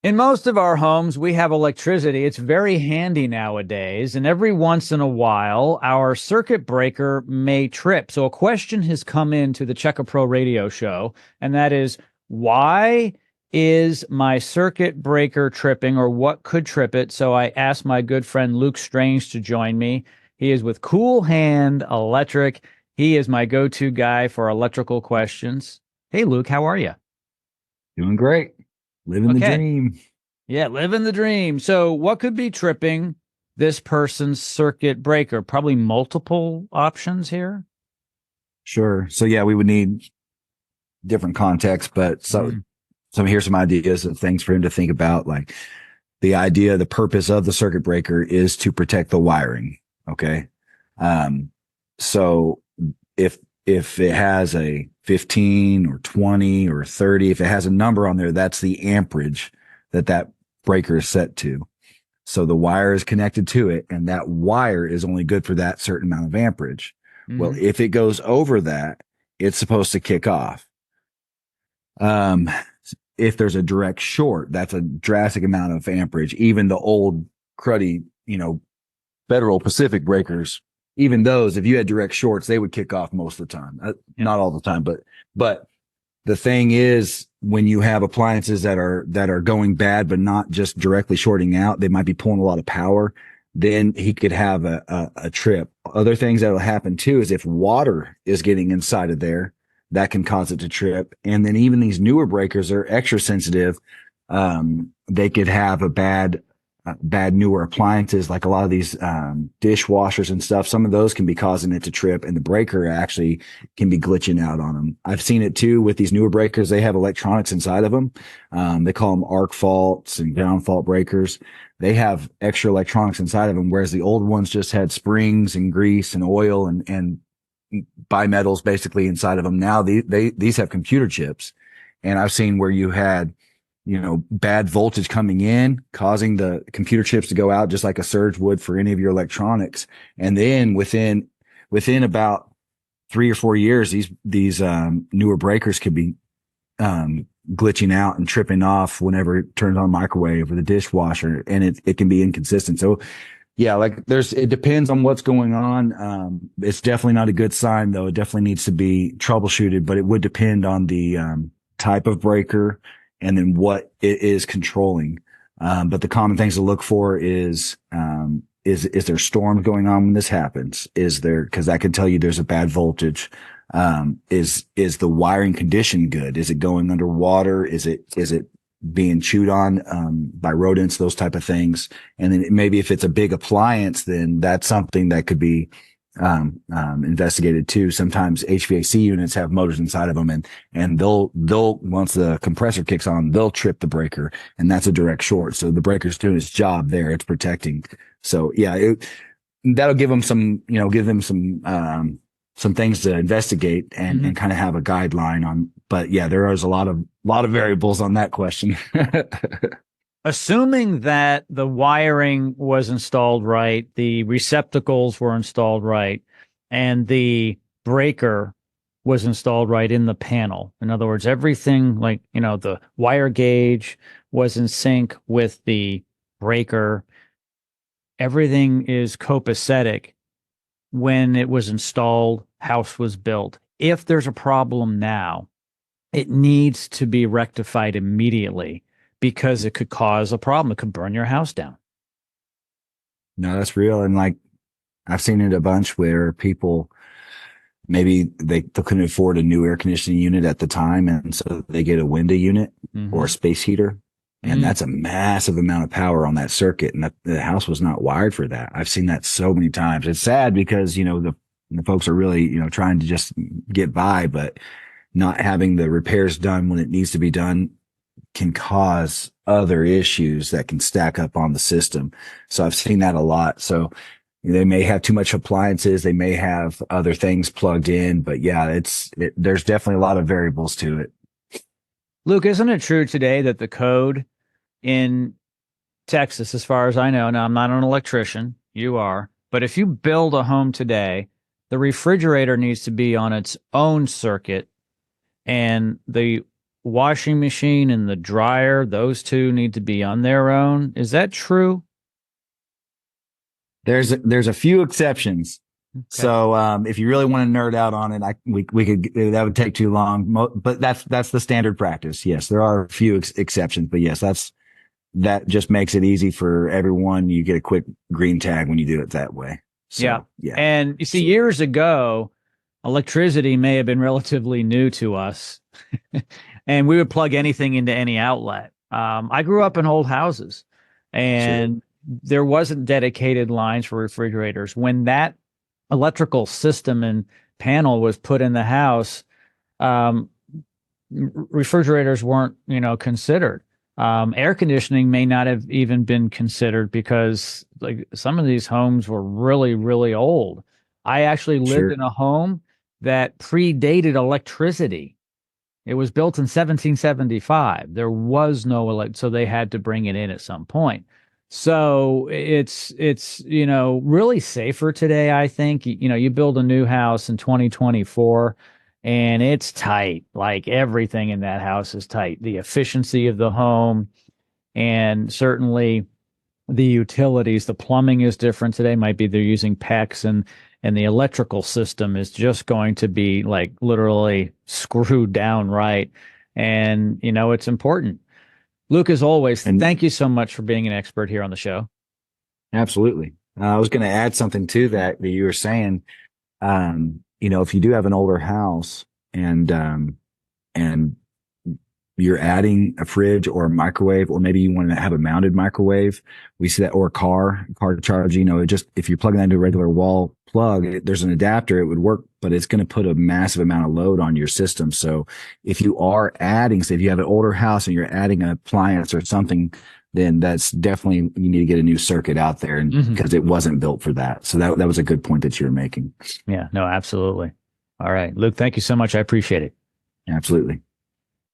In most of our homes, we have electricity. It's very handy nowadays. And every once in a while, our circuit breaker may trip. So a question has come into the Check a Pro radio show, and that is, why is my circuit breaker tripping, or what could trip it? So I asked my good friend Luke Strange to join me. He is with Cool Hand Electric. He is my go-to guy for electrical questions. Hey, Luke, how are you? Doing great. Living the Okay. dream. Yeah, living the dream. So, what could be tripping this person's circuit breaker? Probably multiple options here. Sure. So yeah, we would need different context, but Mm, here's some ideas of things for him to think about. Like the purpose of the circuit breaker is to protect the wiring. Okay. Um, so if it has a 15 or 20 or 30, if it has a number on there, that's the amperage that breaker is set to. So the wire is connected to it, and that wire is only good for that certain amount of amperage. Well, hmm if it goes over that, it's supposed to kick off. Um, if there's a direct short, that's a drastic amount of amperage. Even the old cruddy, Federal Pacific breakers, even those, if you had direct shorts, they would kick off most of the time. Yeah. Not all the time, but the thing is, when you have appliances that are going bad, but not just directly shorting out, they might be pulling a lot of power. Then he could have a trip. Other things that will happen too is if water is getting inside of there, that can cause it to trip. And then even these newer breakers are extra sensitive. They could have a bad newer appliances, like a lot of these dishwashers and stuff. Some of those can be causing it to trip, and the breaker actually can be glitching out on them. I've seen it too with these newer breakers. They have electronics inside of them. They call them arc faults and ground fault breakers. They have extra electronics inside of them, whereas the old ones just had springs and grease and oil and bimetals basically inside of them. Now these have computer chips, and I've seen where you had bad voltage coming in, causing the computer chips to go out just like a surge would for any of your electronics. And then within about 3 or 4 years, these newer breakers could be glitching out and tripping off whenever it turns on microwave or the dishwasher, and it can be inconsistent. So yeah, like it depends on what's going on. It's definitely not a good sign though. It definitely needs to be troubleshooted, but it would depend on the type of breaker and then what it is controlling. But the common things to look for is there storms going on when this happens? Is there, cause that can tell you there's a bad voltage. Is the wiring condition good? Is it going underwater? Is it being chewed on, by rodents, those type of things? And then maybe if it's a big appliance, then that's something that could be investigated too. Sometimes HVAC units have motors inside of them, and they'll once the compressor kicks on, they'll trip the breaker, and that's a direct short. So the breaker's doing its job there; it's protecting. So yeah, that'll give them some things to investigate hmm and kind of have a guideline on. But yeah, there is a lot of variables on that question. Assuming that the wiring was installed right, the receptacles were installed right, and the breaker was installed right in the panel. In other words, everything, like, the wire gauge was in sync with the breaker. Everything is copacetic when it was installed, house was built. If there's a problem now, it needs to be rectified immediately because it could cause a problem. It could burn your house down. No, that's real. And like I've seen it a bunch where people maybe they couldn't afford a new air conditioning unit at the time, and so they get a window unit or a hmm space heater, and Mm. that's a massive amount of power on that circuit, and the house was not wired for that. I've seen that so many times. It's sad because the folks are really trying to just get by, but not having the repairs done when it needs to be done can cause other issues that can stack up on the system. So I've seen that a lot. So they may have too much appliances. They may have other things plugged in, but yeah, there's definitely a lot of variables to it. Luke, isn't it true today that the code in Texas, as far as I know, now I'm not an electrician, you are, but if you build a home today, the refrigerator needs to be on its own circuit, and the washing machine and the dryer, those two need to be on their own. Is that true? There's a few exceptions. Okay. So if you really want to nerd out on it, we could, that would take too long. But that's the standard practice. Yes, there are a few exceptions, but yes, that just makes it easy for everyone. You get a quick green tag when you do it that way. So, Yeah. yeah. And you see, years ago, electricity may have been relatively new to us, and we would plug anything into any outlet. I grew up in old houses, and there wasn't dedicated lines for refrigerators. When that electrical system and panel was put in the house, refrigerators weren't, considered. Air conditioning may not have even been considered because like some of these homes were really, really old. I actually lived in a home that predated electricity. It was built in 1775. There was no so they had to bring it in at some point. So it's really safer today, I think. You build a new house in 2024 and it's tight. Like everything in that house is tight. The efficiency of the home and certainly the utilities, the plumbing is different today. Might be they're using PEX and the electrical system is just going to be like literally screwed down right. And it's important. Luke, as always, thank you so much for being an expert here on the show. Absolutely. I was going to add something to that you were saying. If you do have an older house and you're adding a fridge or a microwave, or maybe you want to have a mounted microwave, we see that, or a car charge, if you're plugging that into a regular wall plug, there's an adapter, it would work, but it's going to put a massive amount of load on your system. So if you are adding, say if you have an older house and you're adding an appliance or something, then that's definitely, you need to get a new circuit out there, and because it wasn't built for that. So that was a good point that you were making. Yeah, no, absolutely. All right, Luke, thank you so much. I appreciate it. Absolutely.